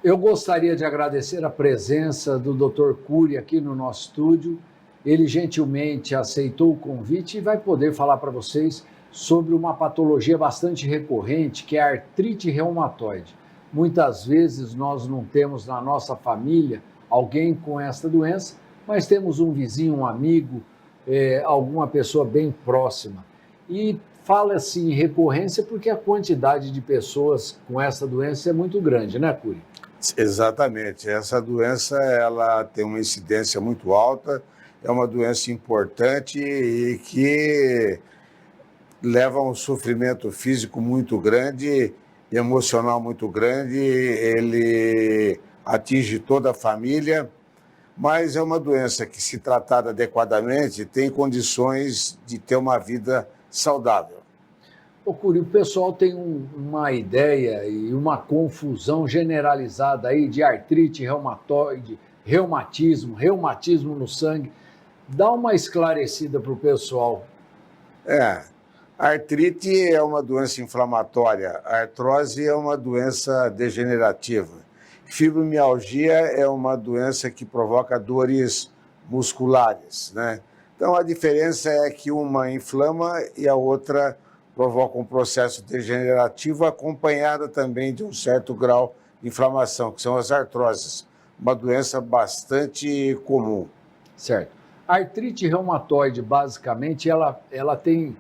Eu gostaria de agradecer a presença do Dr. Cury aqui no nosso estúdio. Ele gentilmente aceitou o convite e vai poder falar para vocês sobre uma patologia bastante recorrente, que é a artrite reumatoide. Muitas vezes nós não temos na nossa família alguém com essa doença, mas temos um vizinho, um amigo, alguma pessoa bem próxima. E fala-se em recorrência porque a quantidade de pessoas com essa doença é muito grande, né, Cury? Exatamente. Essa doença ela tem uma incidência muito alta, é uma doença importante e que leva a um sofrimento físico muito grande, emocional muito grande, ele atinge toda a família, mas é uma doença que, se tratada adequadamente, tem condições de ter uma vida saudável. Ô, Cury, o pessoal tem uma ideia e uma confusão generalizada aí de artrite reumatoide, reumatismo no sangue. Dá uma esclarecida para o pessoal. A artrite é uma doença inflamatória, a artrose é uma doença degenerativa. Fibromialgia é uma doença que provoca dores musculares, né? Então a diferença é que uma inflama e a outra provoca um processo degenerativo acompanhado também de um certo grau de inflamação, que são as artroses, uma doença bastante comum. Certo. A artrite reumatoide, basicamente, ela tem,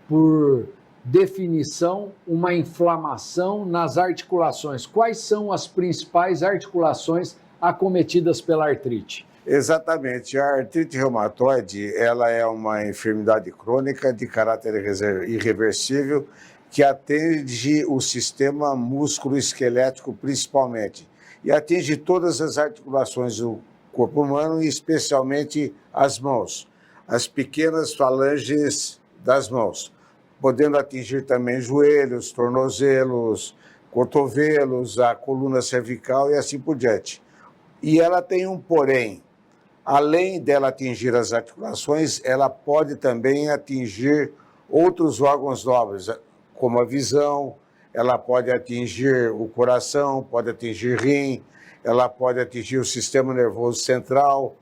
por definição, uma inflamação nas articulações. Quais são as principais articulações acometidas pela artrite? Exatamente. A artrite reumatoide, ela é uma enfermidade crônica de caráter irreversível que atinge o sistema músculo-esquelético principalmente e atinge todas as articulações do corpo humano e especialmente as mãos, as pequenas falanges das mãos, podendo atingir também joelhos, tornozelos, cotovelos, a coluna cervical e assim por diante. E ela tem um porém. Além dela atingir as articulações, ela pode também atingir outros órgãos nobres, como a visão, ela pode atingir o coração, pode atingir rim, ela pode atingir o sistema nervoso central,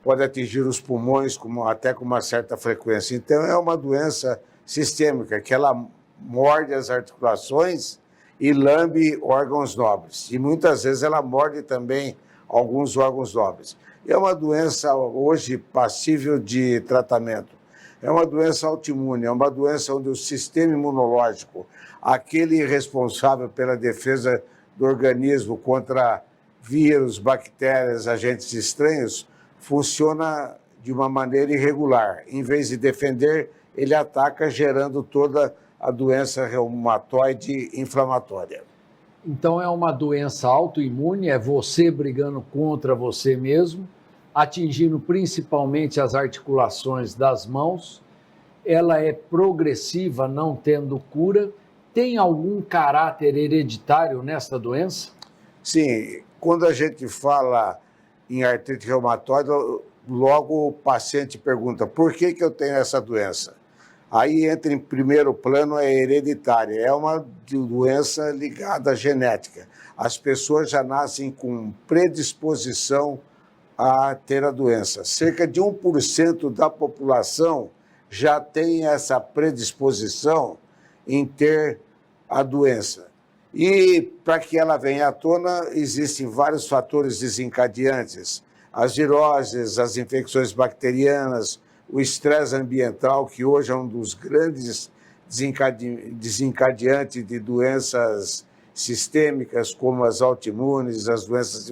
pode atingir os pulmões até com uma certa frequência. Então, é uma doença sistêmica, que ela morde as articulações e lambe órgãos nobres. E muitas vezes ela morde também alguns órgãos nobres. É uma doença hoje passível de tratamento. É uma doença autoimune, é uma doença onde o sistema imunológico, aquele responsável pela defesa do organismo contra vírus, bactérias, agentes estranhos, funciona de uma maneira irregular. Em vez de defender, ele ataca, gerando toda a doença reumatoide inflamatória. Então é uma doença autoimune, é você brigando contra você mesmo, atingindo principalmente as articulações das mãos. Ela é progressiva, não tendo cura. Tem algum caráter hereditário nessa doença? Sim, quando a gente fala em artrite reumatoide, logo o paciente pergunta: por que eu tenho essa doença? Aí entra em primeiro plano a hereditária, é uma doença ligada à genética. As pessoas já nascem com predisposição a ter a doença. Cerca de 1% da população já tem essa predisposição em ter a doença. E para que ela venha à tona, existem vários fatores desencadeantes: as viroses, as infecções bacterianas, o estresse ambiental, que hoje é um dos grandes desencadeantes de doenças sistêmicas, como as autoimunes, as doenças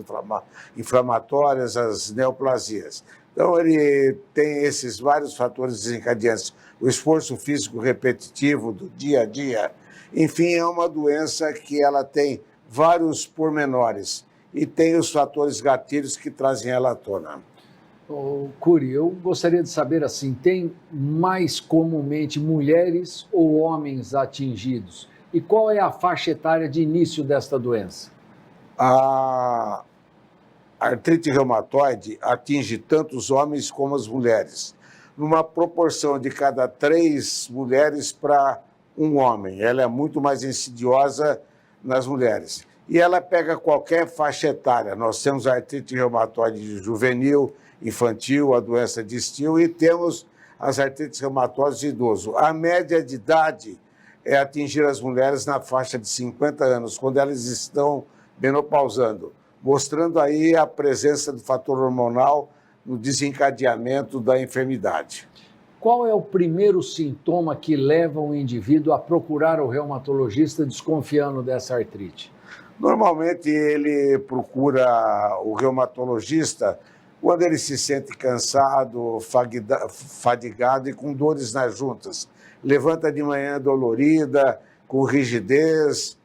inflamatórias, as neoplasias. Então, ele tem esses vários fatores desencadeantes. O esforço físico repetitivo do dia a dia. Enfim, é uma doença que ela tem vários pormenores e tem os fatores gatilhos que trazem ela à tona. Cury, eu gostaria de saber assim, tem mais comumente mulheres ou homens atingidos? E qual é a faixa etária de início desta doença? A artrite reumatoide atinge tanto os homens como as mulheres, numa proporção de cada 3 mulheres para um homem. Ela é muito mais insidiosa nas mulheres. e ela pega qualquer faixa etária. Nós temos a artrite reumatoide juvenil, infantil, a doença de Still, e temos as artrites reumatoides de idoso. A média de idade é atingir as mulheres na faixa de 50 anos, quando elas estão menopausando, mostrando aí a presença do fator hormonal no desencadeamento da enfermidade. Qual é o primeiro sintoma que leva o indivíduo a procurar o reumatologista desconfiando dessa artrite? Normalmente ele procura o reumatologista quando ele se sente cansado, fadigado e com dores nas juntas. Levanta de manhã dolorida, com rigidez,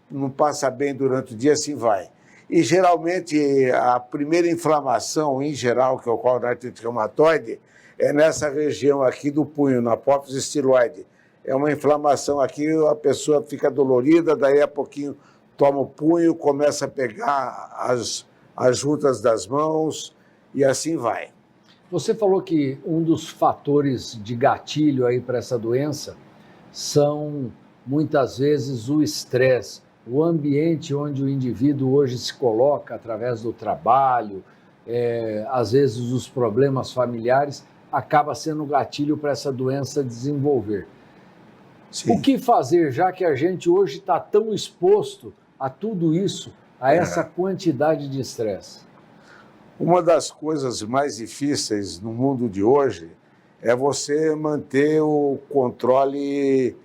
não passa bem durante o dia, assim vai. E geralmente a primeira inflamação, em geral, que ocorre na artrite reumatoide, é nessa região aqui do punho, na apófise estiloide. É uma inflamação aqui, a pessoa fica dolorida, daí a pouquinho toma o punho, começa a pegar as juntas das mãos e assim vai. Você falou que um dos fatores de gatilho aí para essa doença são, muitas vezes, o estresse, o ambiente onde o indivíduo hoje se coloca através do trabalho, às vezes os problemas familiares, acaba sendo gatilho para essa doença desenvolver. Sim. O que fazer, já que a gente hoje está tão exposto a tudo isso, a essa quantidade de estresse? Uma das coisas mais difíceis no mundo de hoje é você manter o controle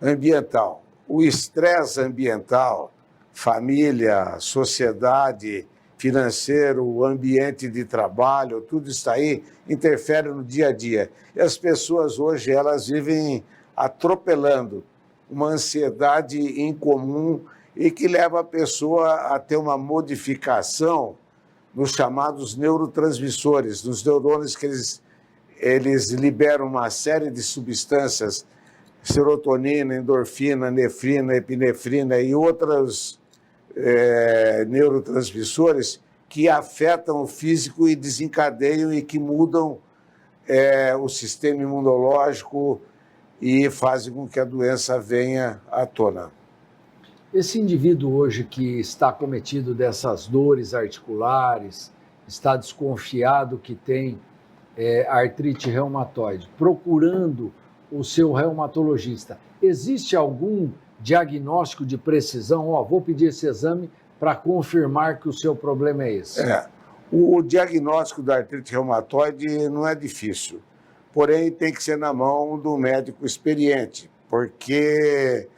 ambiental. O estresse ambiental, família, sociedade, financeiro, ambiente de trabalho, tudo isso aí interfere no dia a dia. E as pessoas hoje, elas vivem atropelando uma ansiedade incomum e que leva a pessoa a ter uma modificação nos chamados neurotransmissores, nos neurônios que eles liberam uma série de substâncias, serotonina, endorfina, nefrina, epinefrina e outros neurotransmissores que afetam o físico e desencadeiam e que mudam o sistema imunológico e fazem com que a doença venha à tona. Esse indivíduo hoje que está acometido dessas dores articulares, está desconfiado que tem artrite reumatoide, procurando o seu reumatologista, existe algum diagnóstico de precisão? Vou pedir esse exame para confirmar que o seu problema é esse. O diagnóstico da artrite reumatoide não é difícil, porém tem que ser na mão do médico experiente, porque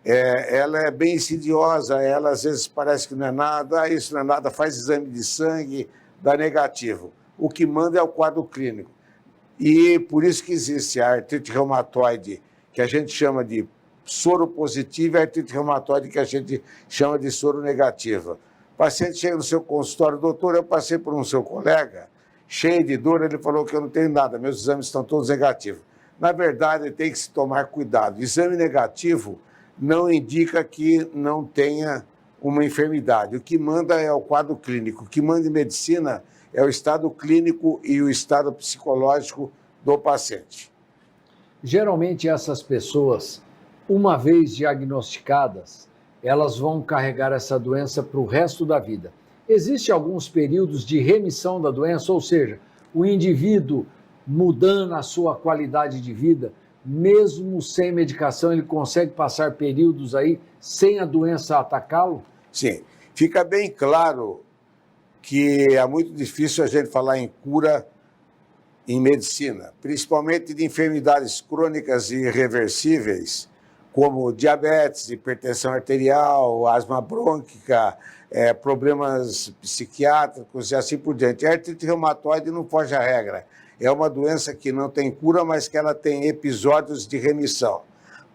ela é bem insidiosa, ela às vezes parece que não é nada, isso não é nada, faz exame de sangue, dá negativo. O que manda é o quadro clínico. E por isso que existe a artrite reumatoide, que a gente chama de soro positivo, e a artrite reumatoide, que a gente chama de soro negativa. O paciente chega no seu consultório, doutor, eu passei por um seu colega, cheio de dor, ele falou que eu não tenho nada, meus exames estão todos negativos. Na verdade, tem que se tomar cuidado. Exame negativo não indica que não tenha uma enfermidade. O que manda é o quadro clínico. O que manda em medicina é o estado clínico e o estado psicológico do paciente. Geralmente essas pessoas, uma vez diagnosticadas, elas vão carregar essa doença para o resto da vida. Existem alguns períodos de remissão da doença, ou seja, o indivíduo mudando a sua qualidade de vida, mesmo sem medicação, ele consegue passar períodos aí sem a doença atacá-lo? Sim, fica bem claro que é muito difícil a gente falar em cura em medicina, principalmente de enfermidades crônicas e irreversíveis, como diabetes, hipertensão arterial, asma brônquica, problemas psiquiátricos e assim por diante. A artrite reumatoide não foge à regra. É uma doença que não tem cura, mas que ela tem episódios de remissão.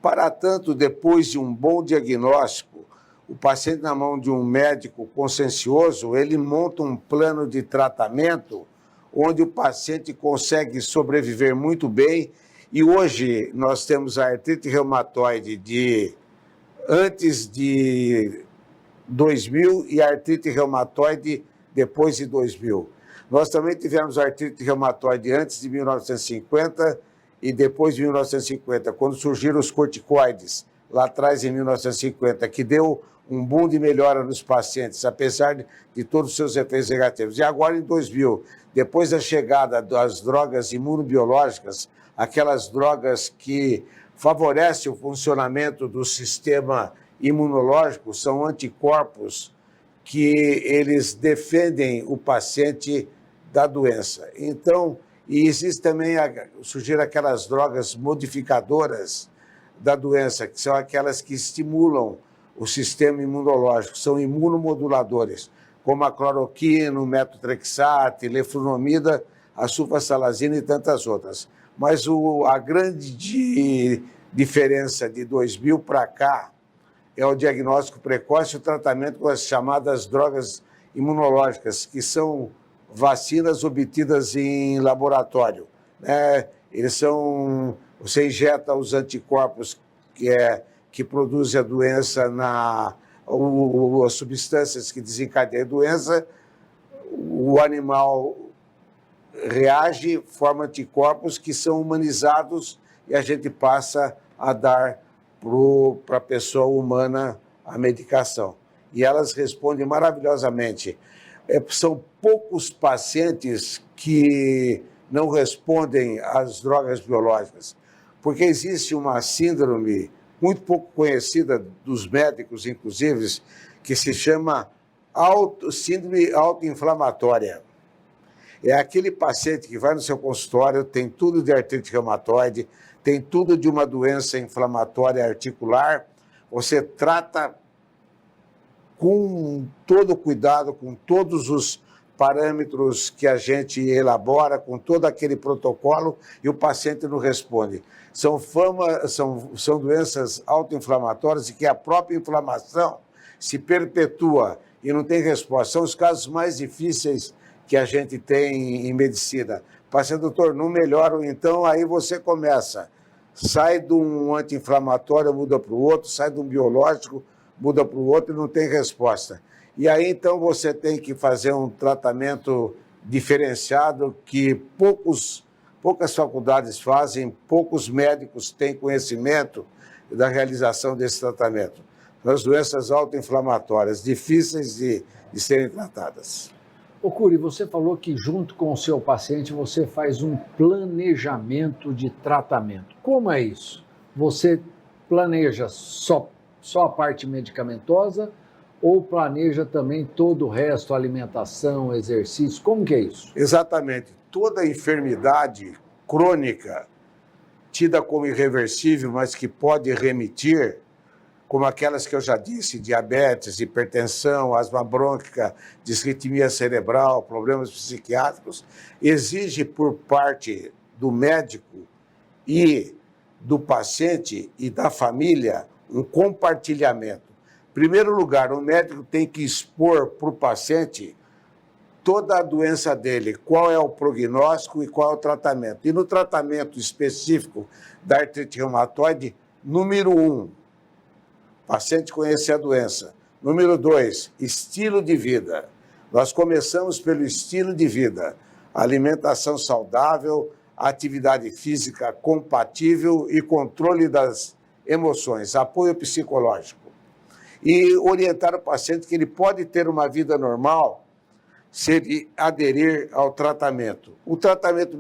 Para tanto, depois de um bom diagnóstico, o paciente na mão de um médico consciencioso, ele monta um plano de tratamento onde o paciente consegue sobreviver muito bem. E hoje nós temos a artrite reumatoide antes de 2000 e a artrite reumatoide depois de 2000. Nós também tivemos a artrite reumatoide antes de 1950 e depois de 1950, quando surgiram os corticoides, lá atrás em 1950, que deu um boom de melhora nos pacientes, apesar de todos os seus efeitos negativos. E agora, em 2000, depois da chegada das drogas imunobiológicas, aquelas drogas que favorecem o funcionamento do sistema imunológico, são anticorpos que eles defendem o paciente da doença. Então, e existe também, surgiram aquelas drogas modificadoras da doença, que são aquelas que estimulam o sistema imunológico, são imunomoduladores, como a cloroquina, o metotrexate, leflunomida, a sulfasalazina e tantas outras. Mas a grande diferença de 2000 para cá é o diagnóstico precoce e o tratamento com as chamadas drogas imunológicas, que são vacinas obtidas em laboratório. Você injeta os anticorpos que produzem a doença, as substâncias que desencadeiam a doença, o animal reage, forma anticorpos que são humanizados e a gente passa a dar para a pessoa humana a medicação. E elas respondem maravilhosamente. São poucos pacientes que não respondem às drogas biológicas, porque existe uma síndrome muito pouco conhecida dos médicos, inclusive, que se chama síndrome autoinflamatória. É aquele paciente que vai no seu consultório, tem tudo de artrite reumatoide, tem tudo de uma doença inflamatória articular, você trata com todo cuidado, com todos os parâmetros que a gente elabora, com todo aquele protocolo, e o paciente não responde. São doenças autoinflamatórias e que a própria inflamação se perpetua e não tem resposta. São os casos mais difíceis que a gente tem em medicina. O paciente, doutor, não melhora, então aí você começa. Sai de um anti-inflamatório, muda para o outro, sai de um biológico, muda para o outro e não tem resposta. E aí, então, você tem que fazer um tratamento diferenciado que poucas faculdades fazem, poucos médicos têm conhecimento da realização desse tratamento. São as doenças autoinflamatórias, difíceis de serem tratadas. Ô Cury, você falou que junto com o seu paciente você faz um planejamento de tratamento. Como é isso? Você planeja só a parte medicamentosa ou planeja também todo o resto, alimentação, exercício? Como que é isso? Exatamente. Toda enfermidade crônica, tida como irreversível, mas que pode remitir, como aquelas que eu já disse, diabetes, hipertensão, asma brônquica, disritmia cerebral, problemas psiquiátricos, exige por parte do médico e do paciente e da família um compartilhamento. Em primeiro lugar, o médico tem que expor para o paciente toda a doença dele, qual é o prognóstico e qual é o tratamento. E no tratamento específico da artrite reumatoide, número 1, o paciente conhecer a doença. Número 2, estilo de vida. Nós começamos pelo estilo de vida, alimentação saudável, atividade física compatível e controle das emoções, apoio psicológico. E orientar o paciente que ele pode ter uma vida normal se ele aderir ao tratamento. O tratamento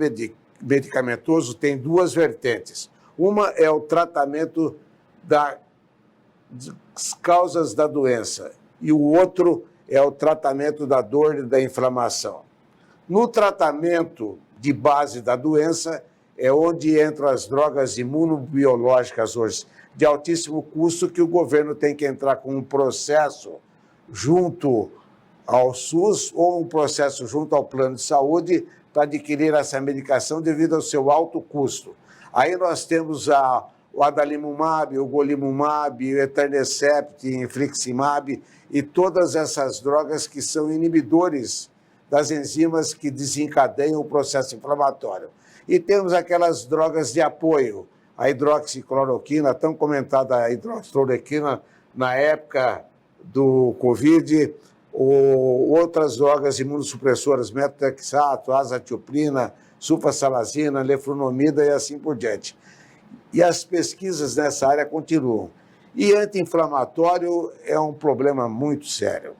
medicamentoso tem duas vertentes. Uma é o tratamento das causas da doença e o outro é o tratamento da dor e da inflamação. No tratamento de base da doença é onde entram as drogas imunobiológicas hoje, de altíssimo custo, que o governo tem que entrar com um processo junto ao SUS ou um processo junto ao plano de saúde para adquirir essa medicação devido ao seu alto custo. Aí nós temos o adalimumab, o golimumab, o etanercept, infliximab e todas essas drogas que são inibidores das enzimas que desencadeiam o processo inflamatório. E temos aquelas drogas de apoio, a hidroxicloroquina, tão comentada a hidroxicloroquina na época do Covid, ou outras drogas imunossupressoras, metotrexato, azatioprina, sulfasalazina, leflunomida e assim por diante. E as pesquisas nessa área continuam. E anti-inflamatório é um problema muito sério.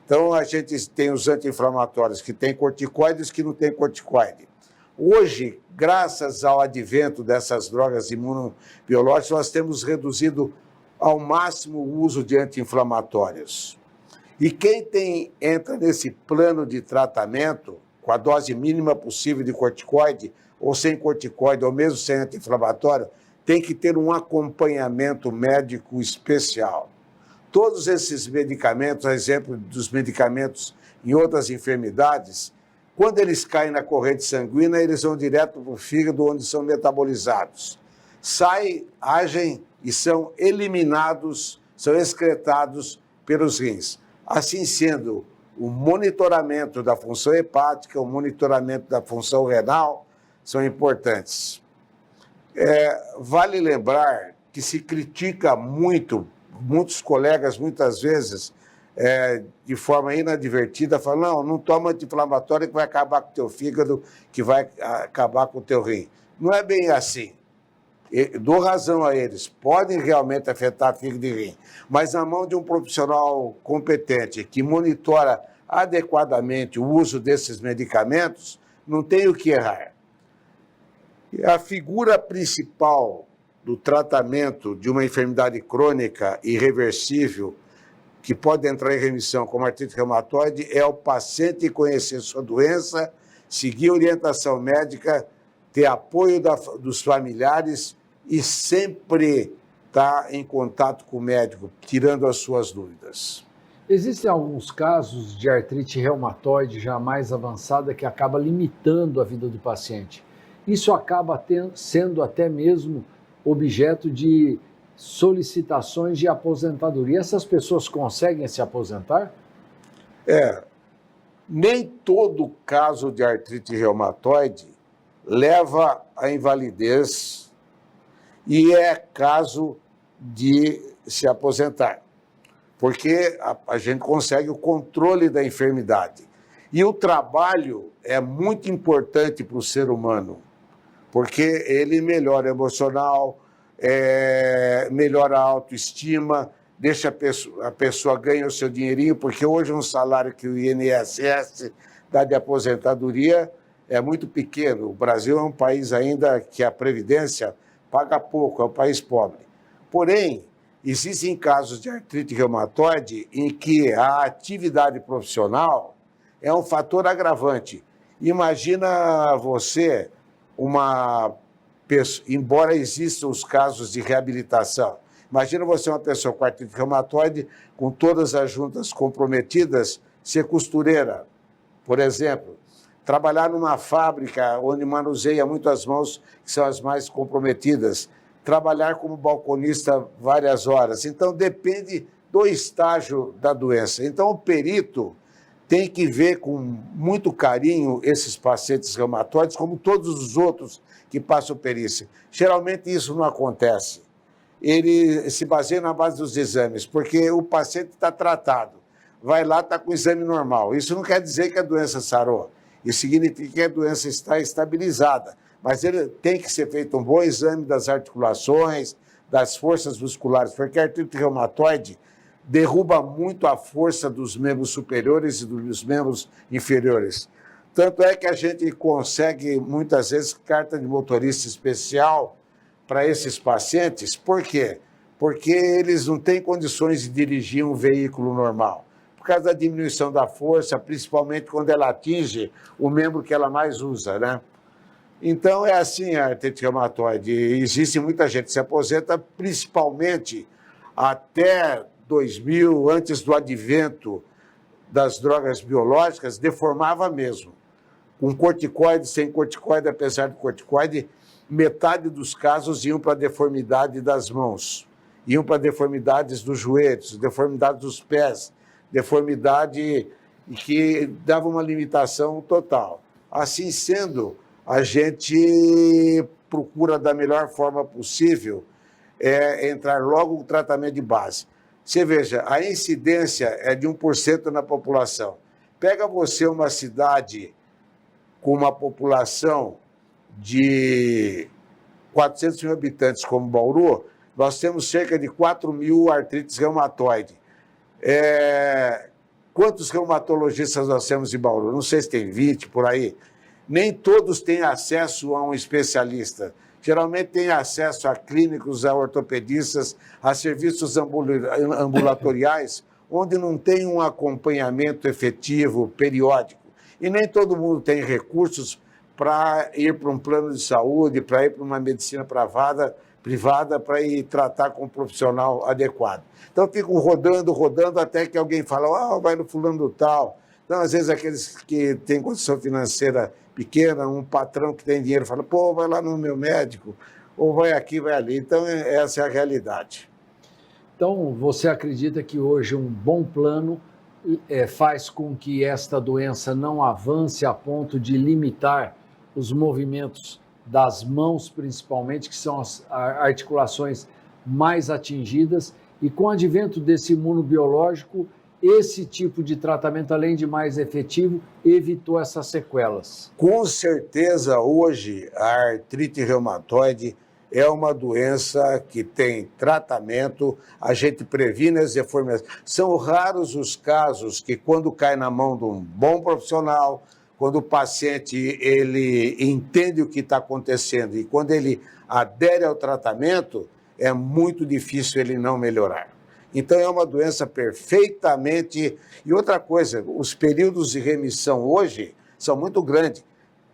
Então, a gente tem os anti-inflamatórios que têm corticoides que não têm corticoide. Hoje, graças ao advento dessas drogas imunobiológicas, nós temos reduzido ao máximo o uso de anti-inflamatórios. E quem entra nesse plano de tratamento, com a dose mínima possível de corticoide, ou sem corticoide, ou mesmo sem anti-inflamatório, tem que ter um acompanhamento médico especial. Todos esses medicamentos, a exemplo dos medicamentos em outras enfermidades, quando eles caem na corrente sanguínea, eles vão direto para o fígado, onde são metabolizados. Saem, agem e são eliminados, são excretados pelos rins. Assim sendo, o monitoramento da função hepática, o monitoramento da função renal são importantes. Vale lembrar que se critica muito, muitos colegas, muitas vezes, de forma inadvertida, falam, não toma anti-inflamatório que vai acabar com o teu fígado, que vai acabar com o teu rim. Não é bem assim. Dou razão a eles, podem realmente afetar fígado e rim, mas na mão de um profissional competente que monitora adequadamente o uso desses medicamentos, não tem o que errar. A figura principal do tratamento de uma enfermidade crônica irreversível que pode entrar em remissão, como artrite reumatoide, é o paciente conhecer sua doença, seguir orientação médica, ter apoio dos familiares e sempre estar em contato com o médico, tirando as suas dúvidas. Existem alguns casos de artrite reumatoide já mais avançada que acaba limitando a vida do paciente. Isso acaba sendo até mesmo objeto de solicitações de aposentadoria. Essas pessoas conseguem se aposentar? Nem todo caso de artrite reumatoide leva à invalidez e é caso de se aposentar, porque a gente consegue o controle da enfermidade. E o trabalho é muito importante para o ser humano, porque ele melhora o emocional, melhora a autoestima, deixa a pessoa ganhar o seu dinheirinho, porque hoje um salário que o INSS dá de aposentadoria é muito pequeno. O Brasil é um país ainda que a Previdência paga pouco, é um país pobre. Porém, existem casos de artrite reumatoide em que a atividade profissional é um fator agravante. Imagina você, embora existam os casos de reabilitação, imagina você uma pessoa com artrite reumatoide, com todas as juntas comprometidas, ser costureira, por exemplo, trabalhar numa fábrica onde manuseia muito as mãos, que são as mais comprometidas, trabalhar como balconista várias horas. Então, depende do estágio da doença. Então, o perito tem que ver com muito carinho esses pacientes reumatoides, como todos os outros que passam perícia. Geralmente, isso não acontece. Ele se baseia na base dos exames, porque o paciente está tratado. Vai lá, está com o exame normal. Isso não quer dizer que a doença sarou. Isso significa que a doença está estabilizada, mas ele tem que ser feito um bom exame das articulações, das forças musculares, porque a artrite reumatoide derruba muito a força dos membros superiores e dos membros inferiores. Tanto é que a gente consegue, muitas vezes, carta de motorista especial para esses pacientes. Por quê? Porque eles não têm condições de dirigir um veículo normal, por causa da diminuição da força, principalmente quando ela atinge o membro que ela mais usa, né? Então, é assim a artrite reumatoide. Existe muita gente que se aposenta, principalmente até 2000, antes do advento das drogas biológicas, deformava mesmo. Com corticoide, sem corticoide, apesar do corticoide, metade dos casos iam para a deformidade das mãos, iam para deformidades dos joelhos, deformidade dos pés, deformidade que dava uma limitação total. Assim sendo, a gente procura da melhor forma possível entrar logo no tratamento de base. Você veja, a incidência é de 1% na população. Pega você uma cidade com uma população de 400 mil habitantes como Bauru, nós temos cerca de 4.000 artrites reumatoide. Quantos reumatologistas nós temos em Bauru? Não sei se tem 20 por aí. Nem todos têm acesso a um especialista. Geralmente têm acesso a clínicos, a ortopedistas, a serviços ambulatoriais, onde não tem um acompanhamento efetivo, periódico. E nem todo mundo tem recursos para ir para um plano de saúde, para ir para uma medicina privada, para ir tratar com um profissional adequado. Então, ficam rodando, até que alguém fala, vai no fulano tal. Então, às vezes, aqueles que têm condição financeira pequena, um patrão que tem dinheiro, fala, vai lá no meu médico, ou vai aqui, vai ali. Então, essa é a realidade. Então, você acredita que hoje um bom plano faz com que esta doença não avance a ponto de limitar os movimentos das mãos, principalmente, que são as articulações mais atingidas, e com o advento desse imunobiológico, esse tipo de tratamento, além de mais efetivo, evitou essas sequelas? Com certeza, hoje, a artrite reumatoide é uma doença que tem tratamento, a gente previne as deformidades. São raros os casos que, quando cai na mão de um bom profissional, quando o paciente ele entende o que está acontecendo e quando ele adere ao tratamento, é muito difícil ele não melhorar. Então, é uma doença perfeitamente... E outra coisa, os períodos de remissão hoje são muito grandes.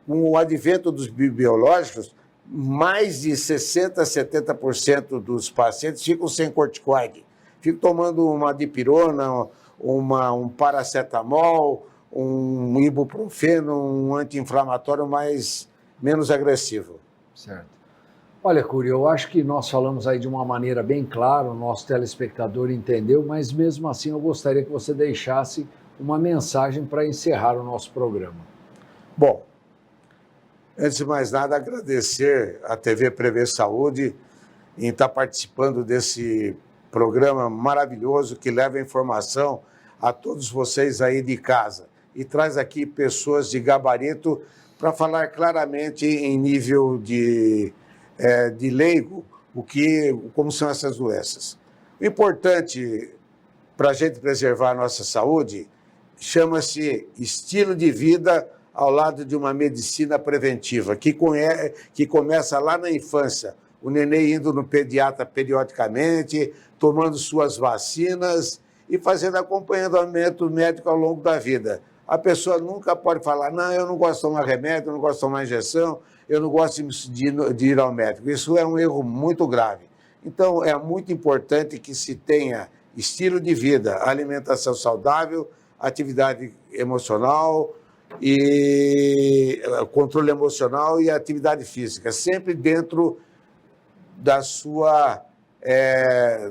Com o advento dos biológicos, mais de 60% a 70% dos pacientes ficam sem corticoide. Ficam tomando uma dipirona, um paracetamol, um ibuprofeno, um anti-inflamatório menos agressivo. Certo. Olha, Cury, eu acho que nós falamos aí de uma maneira bem clara, o nosso telespectador entendeu, mas mesmo assim eu gostaria que você deixasse uma mensagem para encerrar o nosso programa. Bom, antes de mais nada, agradecer à TV Prever Saúde em estar participando desse programa maravilhoso que leva informação a todos vocês aí de casa e traz aqui pessoas de gabarito para falar claramente em nível de leigo como são essas doenças. O importante para a gente preservar a nossa saúde chama-se estilo de vida ao lado de uma medicina preventiva, que começa lá na infância, o neném indo no pediatra periodicamente, tomando suas vacinas e fazendo acompanhamento médico ao longo da vida. A pessoa nunca pode falar, não, eu não gosto de tomar remédio, eu não gosto de tomar injeção, eu não gosto de ir ao médico. Isso é um erro muito grave. Então, é muito importante que se tenha estilo de vida, alimentação saudável, atividade emocional, e controle emocional e atividade física, sempre dentro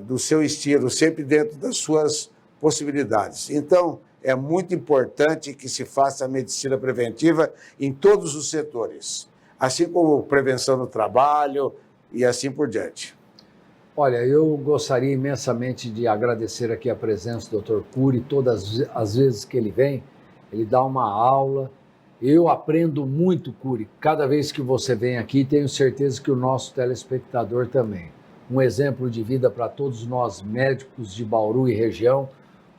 do seu estilo, sempre dentro das suas possibilidades. Então, é muito importante que se faça a medicina preventiva em todos os setores, assim como prevenção no trabalho e assim por diante. Olha, eu gostaria imensamente de agradecer aqui a presença do Dr. Cury, todas as vezes que ele vem, ele dá uma aula. Eu aprendo muito, Cury, cada vez que você vem aqui, tenho certeza que o nosso telespectador também. Um exemplo de vida para todos nós médicos de Bauru e região.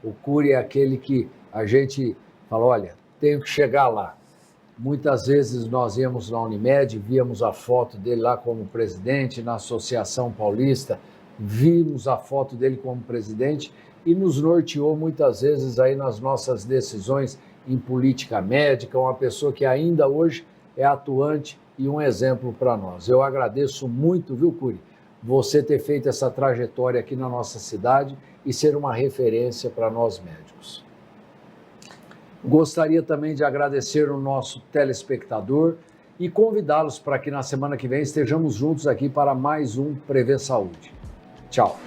O Cury é aquele que a gente fala, olha, tenho que chegar lá. Muitas vezes nós íamos na Unimed, víamos a foto dele lá como presidente, na Associação Paulista, vimos a foto dele como presidente e nos norteou muitas vezes aí nas nossas decisões em política médica, uma pessoa que ainda hoje é atuante e um exemplo para nós. Eu agradeço muito, viu, Cury, você ter feito essa trajetória aqui na nossa cidade e ser uma referência para nós médicos. Gostaria também de agradecer o nosso telespectador e convidá-los para que na semana que vem estejamos juntos aqui para mais um Prever Saúde. Tchau.